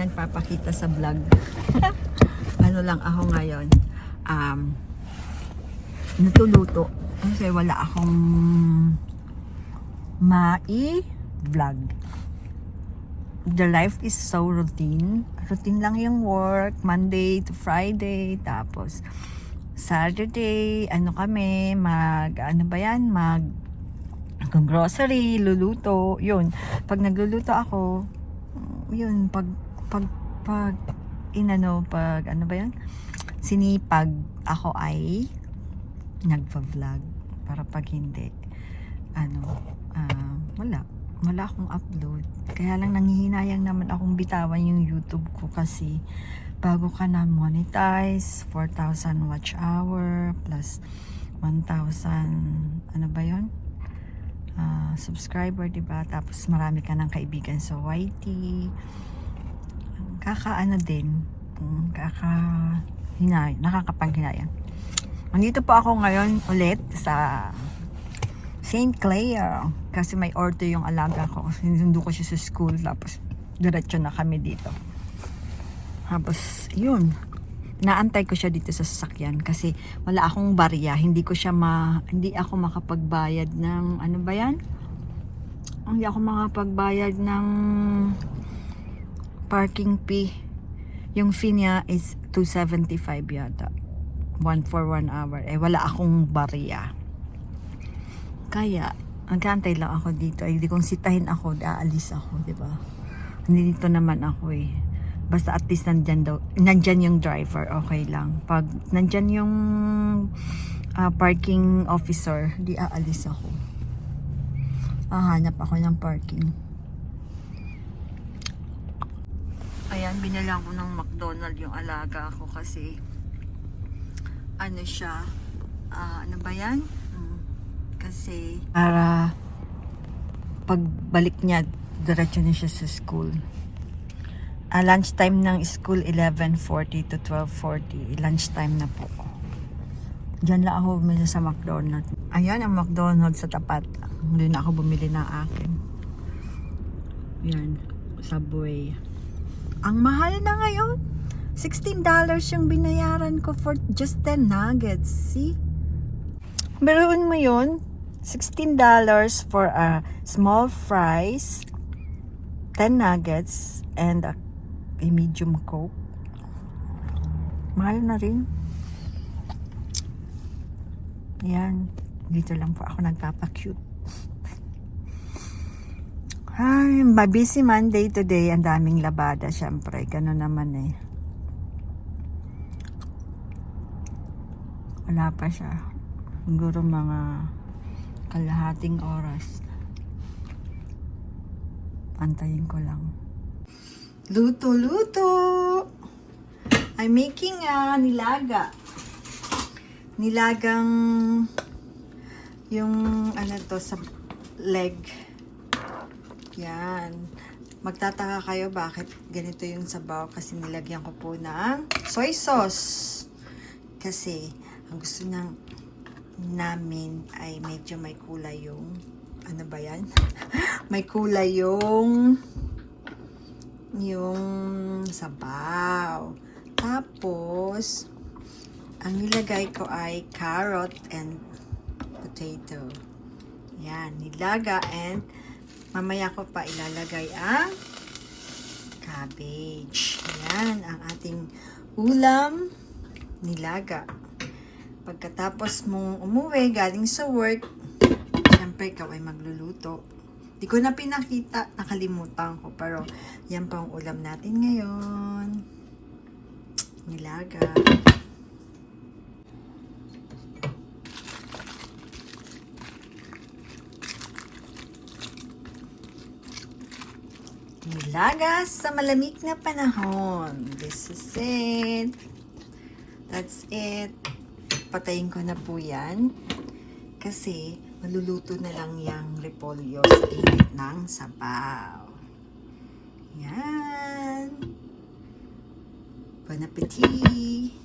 yan papakita sa vlog. Ano lang ako ngayon, natuluto kasi wala akong mai-vlog. The life is so routine. Routine lang yung work, Monday to Friday, tapos Saturday, ano grocery, luluto, yun. Pag nagluluto ako, yun, sinipag ako ay nagpa-vlog. Para pag hindi, wala akong upload. Kaya lang nanghihinayang naman akong bitawan yung YouTube ko kasi bago ka na monetize, 4,000 watch hour plus 1,000 subscriber, diba? Tapos marami ka ng kaibigan sa YT. Nakakapanghinayang. Nandito po ako ngayon ulit sa St. Clair kasi may order yung alaga ko. Sinundo ko siya sa school tapos diretso na kami dito. Tapos yun, naantay ko siya dito sa sasakyan kasi wala akong barya. Hindi ako makapagbayad ng Hindi ako makapagbayad ng parking fee. Yung fee niya is 275 yata. 1 for 1 hour. Wala akong barya. Kaya, nagkantay lang ako dito. Hindi kong sitahin ako, aalis ako, di ba? Nandito naman ako Basta at least nandyan yung driver, okay lang. Pag nandyan yung parking officer, di aalis ako. Hanap ako ng parking. Ayan, binilang ko ng McDonald's yung alaga ko kasi kasi para pagbalik niya diretso na siya sa school. Lunch time ng school 11:40 to 12:40. Lunch time na po. Diyan lang ako bumili sa McDonald's. Ayan ang McDonald's sa tapat. Hindi na ako bumili ng akin. Yan, Subway. Ang mahal na ngayon. $16 yung binayaran ko for just 10 nuggets. See? Biruin mo yun. $16 for a small fries, 10 nuggets, and a medium Coke. Mahal na rin. Yan. Dito lang po ako nagpapa-cute. Ay, busy Monday today. Ang daming labada, syempre. Ganun naman Wala pa siya. Siguro mga kalahating oras. Antayin ko lang. Luto! I'm making nilaga. Nilagang yung sa leg. Yan. Magtataka kayo bakit ganito yung sabaw kasi nilagyan ko po ng soy sauce. Kasi ang gusto namin ay medyo may kulay yung may kulay yung sabaw. Tapos ang nilagay ko ay carrot and potato. Yan, nilaga, and mamaya ko pa ilalagay ang cabbage. Yan ang ating ulam, nilaga. Pagkatapos mong umuwi galing sa work, syempre ikaw ay magluluto. Di ko na pinakita, nakalimutan ko, pero yan pa ang ulam natin ngayon. Nilaga. Nilaga sa malamig na panahon. This is it. That's it. Patayin ko na po yan. Kasi maluluto na lang yung repolyo sa init ng sabaw. Yan. Bon appetit!